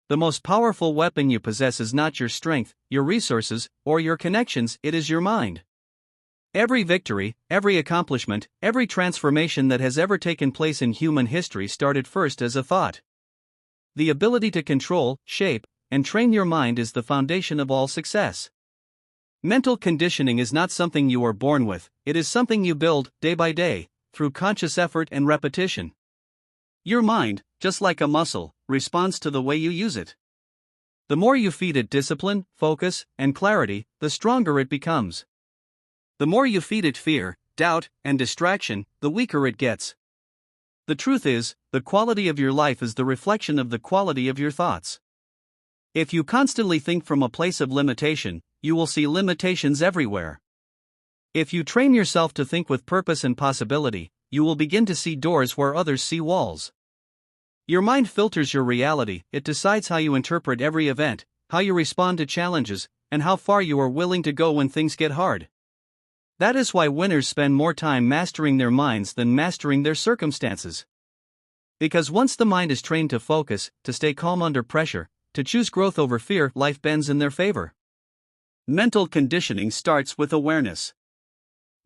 The most powerful weapon you possess is not your strength, your resources, or your connections, it is your mind. Every victory, every accomplishment, every transformation that has ever taken place in human history started first as a thought. The ability to control, shape, and train your mind is the foundation of all success. Mental conditioning is not something you are born with, it is something you build, day by day, through conscious effort and repetition. Your mind, just like a muscle, responds to the way you use it. The more you feed it discipline, focus, and clarity, the stronger it becomes. The more you feed it fear, doubt, and distraction, the weaker it gets. The truth is, the quality of your life is the reflection of the quality of your thoughts. If you constantly think from a place of limitation, you will see limitations everywhere. If you train yourself to think with purpose and possibility, you will begin to see doors where others see walls. Your mind filters your reality, it decides how you interpret every event, how you respond to challenges, and how far you are willing to go when things get hard. That is why winners spend more time mastering their minds than mastering their circumstances. Because once the mind is trained to focus, to stay calm under pressure, to choose growth over fear, life bends in their favor. Mental conditioning starts with awareness.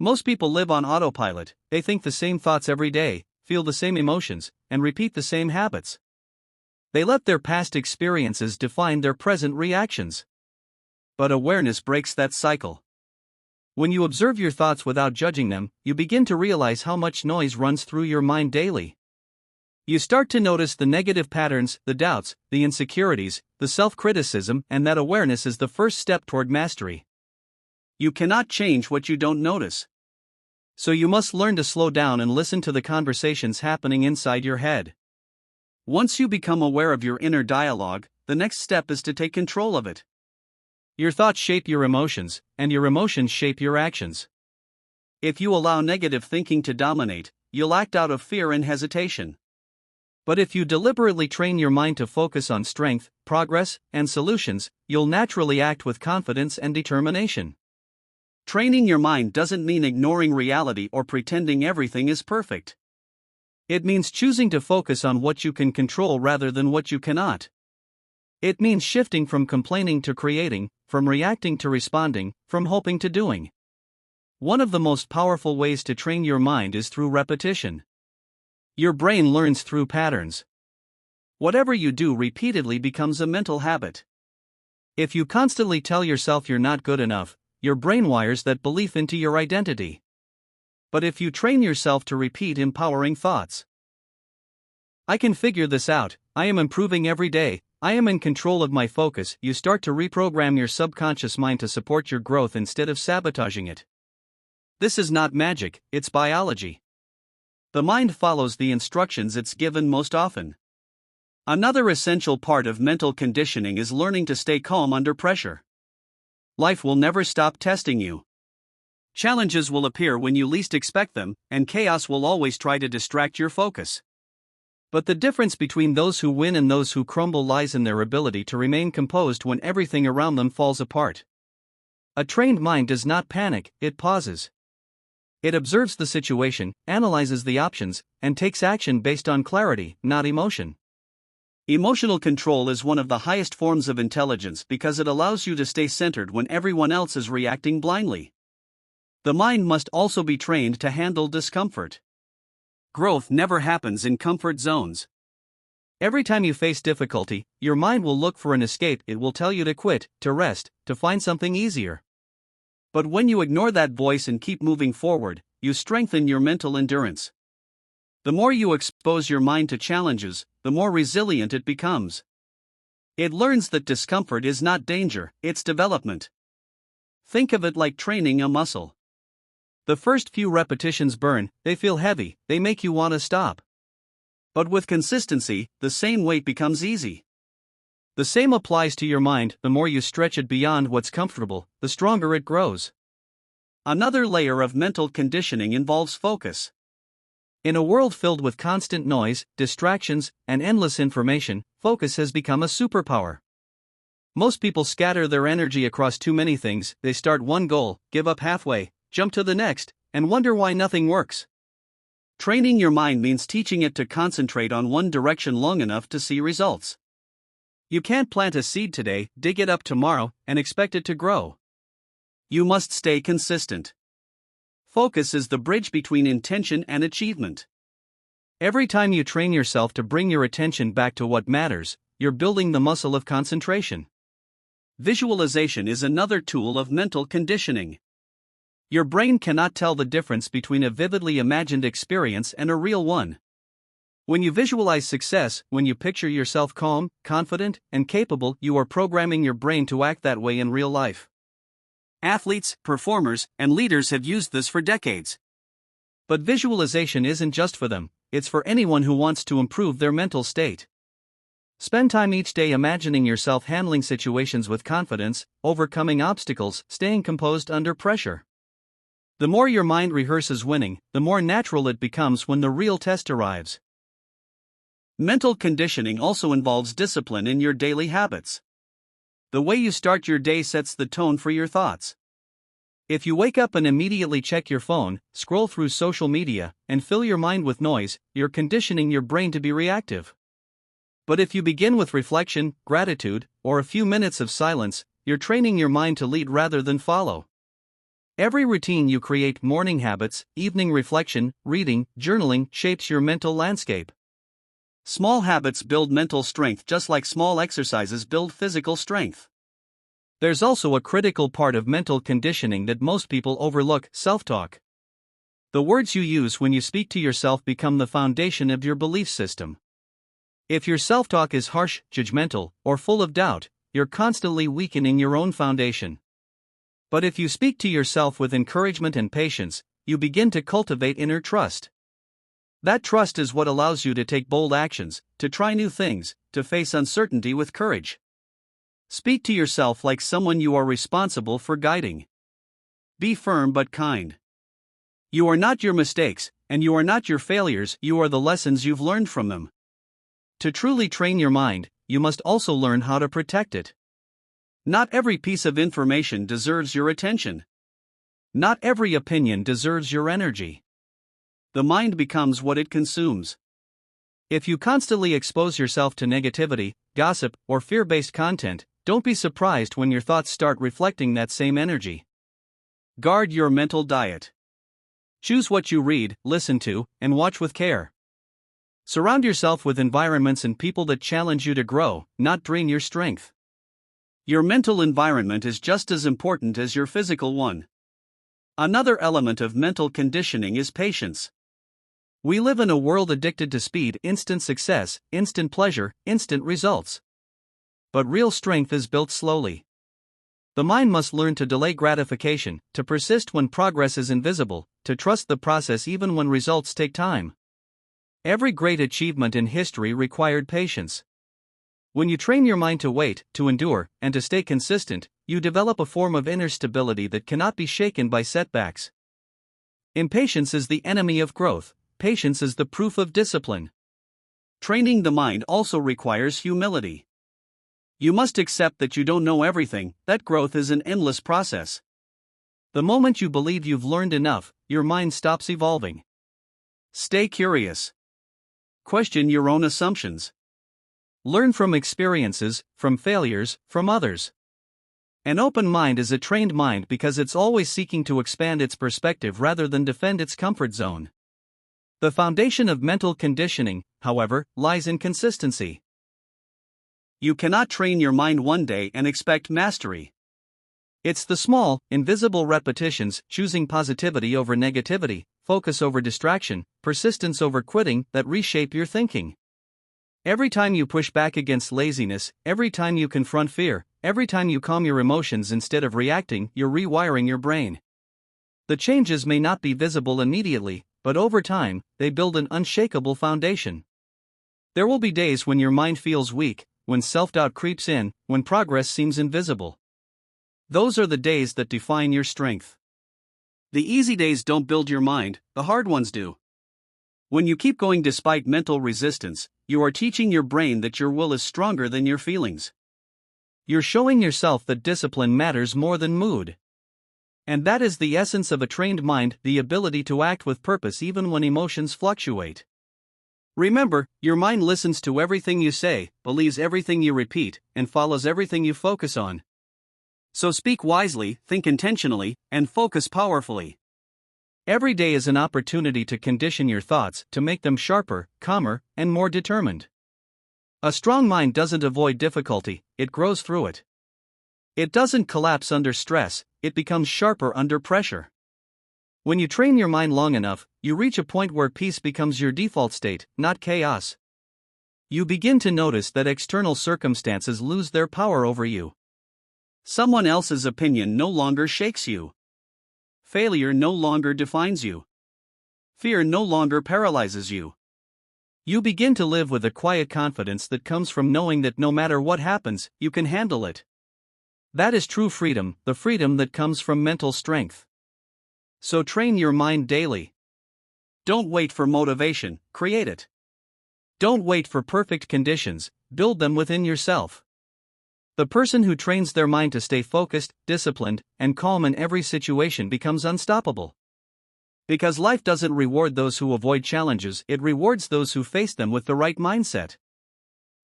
Most people live on autopilot, they think the same thoughts every day, feel the same emotions, and repeat the same habits. They let their past experiences define their present reactions. But awareness breaks that cycle. When you observe your thoughts without judging them, you begin to realize how much noise runs through your mind daily. You start to notice the negative patterns, the doubts, the insecurities, the self-criticism, and that awareness is the first step toward mastery. You cannot change what you don't notice. So you must learn to slow down and listen to the conversations happening inside your head. Once you become aware of your inner dialogue, the next step is to take control of it. Your thoughts shape your emotions, and your emotions shape your actions. If you allow negative thinking to dominate, you'll act out of fear and hesitation. But if you deliberately train your mind to focus on strength, progress, and solutions, you'll naturally act with confidence and determination. Training your mind doesn't mean ignoring reality or pretending everything is perfect. It means choosing to focus on what you can control rather than what you cannot. It means shifting from complaining to creating, from reacting to responding, from hoping to doing. One of the most powerful ways to train your mind is through repetition. Your brain learns through patterns. Whatever you do repeatedly becomes a mental habit. If you constantly tell yourself you're not good enough, your brain wires that belief into your identity. But if you train yourself to repeat empowering thoughts, I can figure this out, I am improving every day, I am in control of my focus, you start to reprogram your subconscious mind to support your growth instead of sabotaging it. This is not magic, it's biology. The mind follows the instructions it's given most often. Another essential part of mental conditioning is learning to stay calm under pressure. Life will never stop testing you. Challenges will appear when you least expect them, and chaos will always try to distract your focus. But the difference between those who win and those who crumble lies in their ability to remain composed when everything around them falls apart. A trained mind does not panic, it pauses. It observes the situation, analyzes the options, and takes action based on clarity, not emotion. Emotional control is one of the highest forms of intelligence because it allows you to stay centered when everyone else is reacting blindly. The mind must also be trained to handle discomfort. Growth never happens in comfort zones. Every time you face difficulty, your mind will look for an escape. It will tell you to quit, to rest, to find something easier. But when you ignore that voice and keep moving forward, you strengthen your mental endurance. The more you expose your mind to challenges, the more resilient it becomes. It learns that discomfort is not danger, it's development. Think of it like training a muscle. The first few repetitions burn, they feel heavy, they make you want to stop. But with consistency, the same weight becomes easy. The same applies to your mind, the more you stretch it beyond what's comfortable, the stronger it grows. Another layer of mental conditioning involves focus. In a world filled with constant noise, distractions, and endless information, focus has become a superpower. Most people scatter their energy across too many things, they start one goal, give up halfway, jump to the next, and wonder why nothing works. Training your mind means teaching it to concentrate on one direction long enough to see results. You can't plant a seed today, dig it up tomorrow, and expect it to grow. You must stay consistent. Focus is the bridge between intention and achievement. Every time you train yourself to bring your attention back to what matters, you're building the muscle of concentration. Visualization is another tool of mental conditioning. Your brain cannot tell the difference between a vividly imagined experience and a real one. When you visualize success, when you picture yourself calm, confident, and capable, you are programming your brain to act that way in real life. Athletes, performers, and leaders have used this for decades. But visualization isn't just for them, it's for anyone who wants to improve their mental state. Spend time each day imagining yourself handling situations with confidence, overcoming obstacles, staying composed under pressure. The more your mind rehearses winning, the more natural it becomes when the real test arrives. Mental conditioning also involves discipline in your daily habits. The way you start your day sets the tone for your thoughts. If you wake up and immediately check your phone, scroll through social media, and fill your mind with noise, you're conditioning your brain to be reactive. But if you begin with reflection, gratitude, or a few minutes of silence, you're training your mind to lead rather than follow. Every routine you create, morning habits, evening reflection, reading, journaling, shapes your mental landscape. Small habits build mental strength just like small exercises build physical strength. There's also a critical part of mental conditioning that most people overlook: self-talk. The words you use when you speak to yourself become the foundation of your belief system. If your self-talk is harsh, judgmental, or full of doubt, you're constantly weakening your own foundation. But if you speak to yourself with encouragement and patience, you begin to cultivate inner trust. That trust is what allows you to take bold actions, to try new things, to face uncertainty with courage. Speak to yourself like someone you are responsible for guiding. Be firm but kind. You are not your mistakes, and you are not your failures, you are the lessons you've learned from them. To truly train your mind, you must also learn how to protect it. Not every piece of information deserves your attention. Not every opinion deserves your energy. The mind becomes what it consumes. If you constantly expose yourself to negativity, gossip, or fear-based content, don't be surprised when your thoughts start reflecting that same energy. Guard your mental diet. Choose what you read, listen to, and watch with care. Surround yourself with environments and people that challenge you to grow, not drain your strength. Your mental environment is just as important as your physical one. Another element of mental conditioning is patience. We live in a world addicted to speed, instant success, instant pleasure, instant results. But real strength is built slowly. The mind must learn to delay gratification, to persist when progress is invisible, to trust the process even when results take time. Every great achievement in history required patience. When you train your mind to wait, to endure, and to stay consistent, you develop a form of inner stability that cannot be shaken by setbacks. Impatience is the enemy of growth. Patience is the proof of discipline. Training the mind also requires humility. You must accept that you don't know everything, that growth is an endless process. The moment you believe you've learned enough, your mind stops evolving. Stay curious. Question your own assumptions. Learn from experiences, from failures, from others. An open mind is a trained mind because it's always seeking to expand its perspective rather than defend its comfort zone. The foundation of mental conditioning, however, lies in consistency. You cannot train your mind one day and expect mastery. It's the small, invisible repetitions, choosing positivity over negativity, focus over distraction, persistence over quitting, that reshape your thinking. Every time you push back against laziness, every time you confront fear, every time you calm your emotions instead of reacting, you're rewiring your brain. The changes may not be visible immediately, but over time, they build an unshakable foundation. There will be days when your mind feels weak, when self-doubt creeps in, when progress seems invisible. Those are the days that define your strength. The easy days don't build your mind, the hard ones do. When you keep going despite mental resistance, you are teaching your brain that your will is stronger than your feelings. You're showing yourself that discipline matters more than mood. And that is the essence of a trained mind, the ability to act with purpose even when emotions fluctuate. Remember, your mind listens to everything you say, believes everything you repeat, and follows everything you focus on. So speak wisely, think intentionally, and focus powerfully. Every day is an opportunity to condition your thoughts to make them sharper, calmer, and more determined. A strong mind doesn't avoid difficulty, it grows through it. It doesn't collapse under stress, it becomes sharper under pressure. When you train your mind long enough, you reach a point where peace becomes your default state, not chaos. You begin to notice that external circumstances lose their power over you. Someone else's opinion no longer shakes you. Failure no longer defines you. Fear no longer paralyzes you. You begin to live with a quiet confidence that comes from knowing that no matter what happens, you can handle it. That is true freedom, the freedom that comes from mental strength. So train your mind daily. Don't wait for motivation, create it. Don't wait for perfect conditions, build them within yourself. The person who trains their mind to stay focused, disciplined, and calm in every situation becomes unstoppable. Because life doesn't reward those who avoid challenges, it rewards those who face them with the right mindset.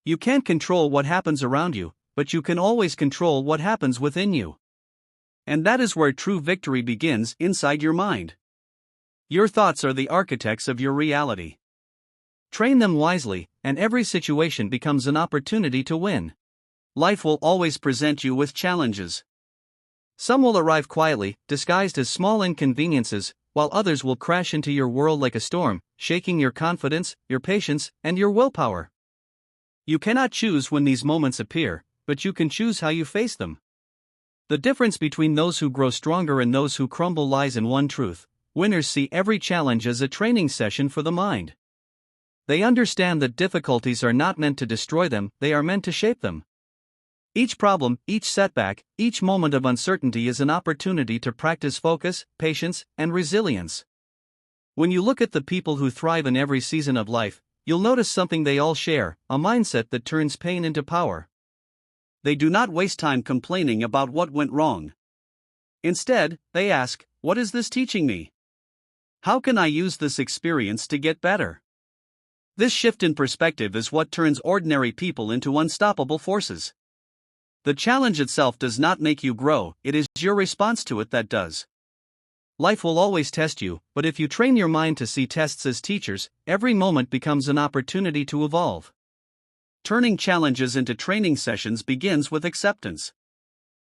You can't control what happens around you, but you can always control what happens within you. And that is where true victory begins, inside your mind. Your thoughts are the architects of your reality. Train them wisely, and every situation becomes an opportunity to win. Life will always present you with challenges. Some will arrive quietly, disguised as small inconveniences, while others will crash into your world like a storm, shaking your confidence, your patience, and your willpower. You cannot choose when these moments appear, but you can choose how you face them. The difference between those who grow stronger and those who crumble lies in one truth: winners see every challenge as a training session for the mind. They understand that difficulties are not meant to destroy them, they are meant to shape them. Each problem, each setback, each moment of uncertainty is an opportunity to practice focus, patience, and resilience. When you look at the people who thrive in every season of life, you'll notice something they all share: a mindset that turns pain into power. They do not waste time complaining about what went wrong. Instead, they ask, "What is this teaching me? How can I use this experience to get better?" This shift in perspective is what turns ordinary people into unstoppable forces. The challenge itself does not make you grow, it is your response to it that does. Life will always test you, but if you train your mind to see tests as teachers, every moment becomes an opportunity to evolve. Turning challenges into training sessions begins with acceptance.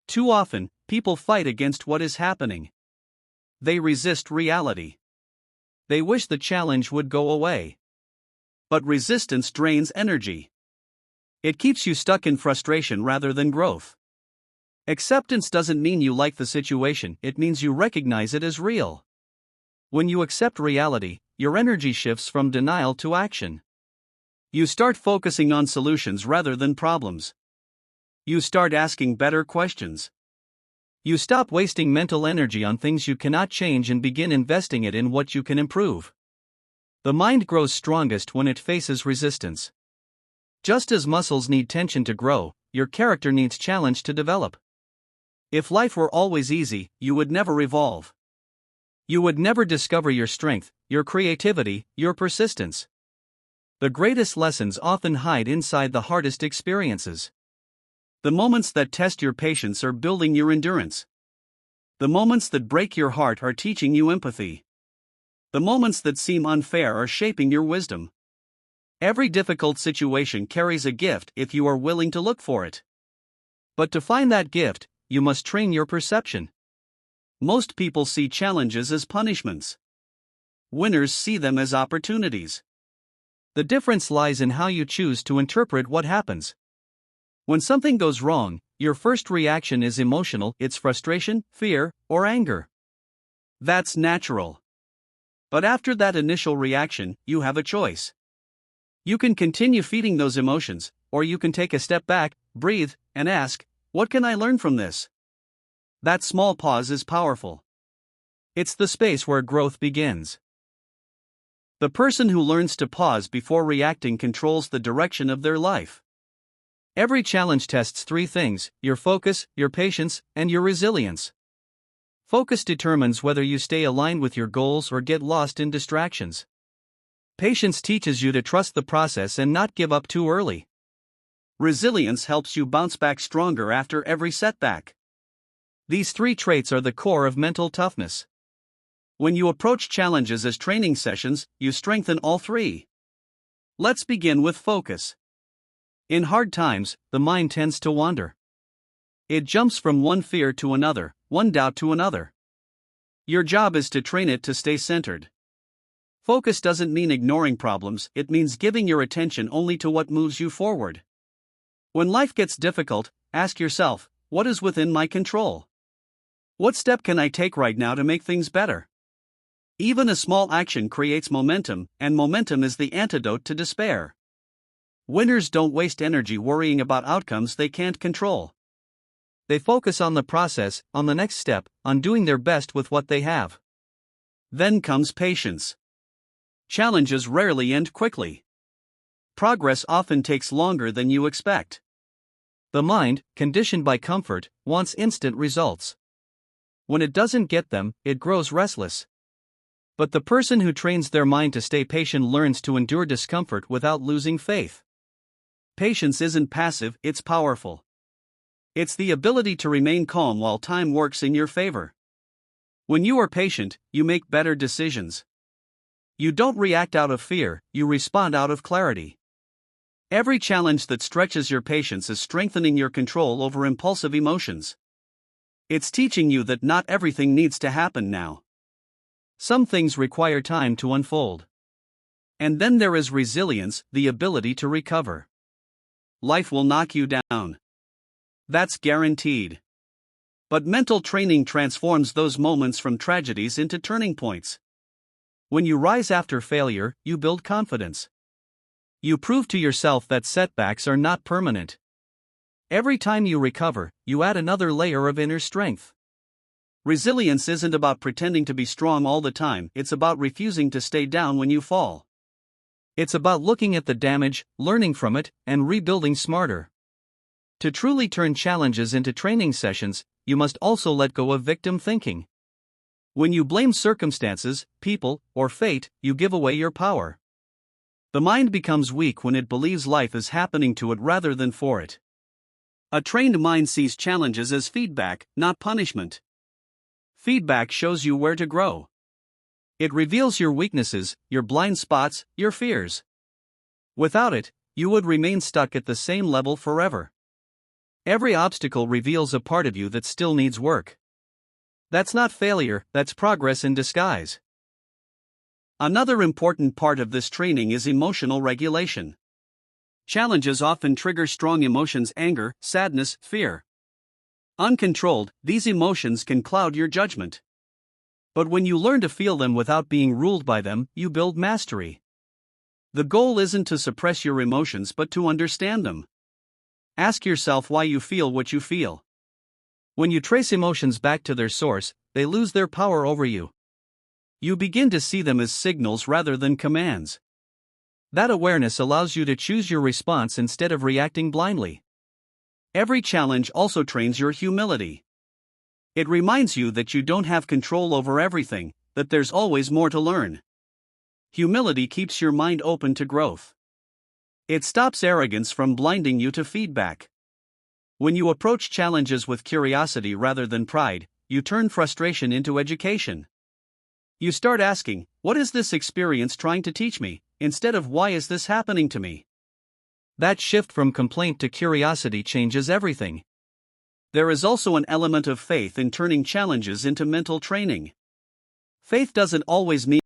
Too often, people fight against what is happening. They resist reality. They wish the challenge would go away. But resistance drains energy. It keeps you stuck in frustration rather than growth. Acceptance doesn't mean you like the situation, it means you recognize it as real. When you accept reality, your energy shifts from denial to action. You start focusing on solutions rather than problems. You start asking better questions. You stop wasting mental energy on things you cannot change and begin investing it in what you can improve. The mind grows strongest when it faces resistance. Just as muscles need tension to grow, your character needs challenge to develop. If life were always easy, you would never evolve. You would never discover your strength, your creativity, your persistence. The greatest lessons often hide inside the hardest experiences. The moments that test your patience are building your endurance. The moments that break your heart are teaching you empathy. The moments that seem unfair are shaping your wisdom. Every difficult situation carries a gift if you are willing to look for it. But to find that gift, you must train your perception. Most people see challenges as punishments. Winners see them as opportunities. The difference lies in how you choose to interpret what happens. When something goes wrong, your first reaction is emotional, it's frustration, fear, or anger. That's natural. But after that initial reaction, you have a choice. You can continue feeding those emotions, or you can take a step back, breathe, and ask, "What can I learn from this?" That small pause is powerful. It's the space where growth begins. The person who learns to pause before reacting controls the direction of their life. Every challenge tests three things: your focus, your patience, and your resilience. Focus determines whether you stay aligned with your goals or get lost in distractions. Patience teaches you to trust the process and not give up too early. Resilience helps you bounce back stronger after every setback. These three traits are the core of mental toughness. When you approach challenges as training sessions, you strengthen all three. Let's begin with focus. In hard times, the mind tends to wander. It jumps from one fear to another, one doubt to another. Your job is to train it to stay centered. Focus doesn't mean ignoring problems, it means giving your attention only to what moves you forward. When life gets difficult, ask yourself, what is within my control? What step can I take right now to make things better? Even a small action creates momentum, and momentum is the antidote to despair. Winners don't waste energy worrying about outcomes they can't control. They focus on the process, on the next step, on doing their best with what they have. Then comes patience. Challenges rarely end quickly. Progress often takes longer than you expect. The mind, conditioned by comfort, wants instant results. When it doesn't get them, it grows restless. But the person who trains their mind to stay patient learns to endure discomfort without losing faith. Patience isn't passive, it's powerful. It's the ability to remain calm while time works in your favor. When you are patient, you make better decisions. You don't react out of fear, you respond out of clarity. Every challenge that stretches your patience is strengthening your control over impulsive emotions. It's teaching you that not everything needs to happen now. Some things require time to unfold. And then there is resilience, the ability to recover. Life will knock you down. That's guaranteed. But mental training transforms those moments from tragedies into turning points. When you rise after failure, you build confidence. You prove to yourself that setbacks are not permanent. Every time you recover, you add another layer of inner strength. Resilience isn't about pretending to be strong all the time, it's about refusing to stay down when you fall. It's about looking at the damage, learning from it, and rebuilding smarter. To truly turn challenges into training sessions, you must also let go of victim thinking. When you blame circumstances, people, or fate, you give away your power. The mind becomes weak when it believes life is happening to it rather than for it. A trained mind sees challenges as feedback, not punishment. Feedback shows you where to grow. It reveals your weaknesses, your blind spots, your fears. Without it, you would remain stuck at the same level forever. Every obstacle reveals a part of you that still needs work. That's not failure, that's progress in disguise. Another important part of this training is emotional regulation. Challenges often trigger strong emotions: anger, sadness, fear. Uncontrolled, these emotions can cloud your judgment. But when you learn to feel them without being ruled by them, you build mastery. The goal isn't to suppress your emotions but to understand them. Ask yourself why you feel what you feel. When you trace emotions back to their source, they lose their power over you. You begin to see them as signals rather than commands. That awareness allows you to choose your response instead of reacting blindly. Every challenge also trains your humility. It reminds you that you don't have control over everything, that there's always more to learn. Humility keeps your mind open to growth. It stops arrogance from blinding you to feedback. When you approach challenges with curiosity rather than pride, you turn frustration into education. You start asking, what is this experience trying to teach me, instead of why is this happening to me? That shift from complaint to curiosity changes everything. There is also an element of faith in turning challenges into mental training. Faith doesn't always mean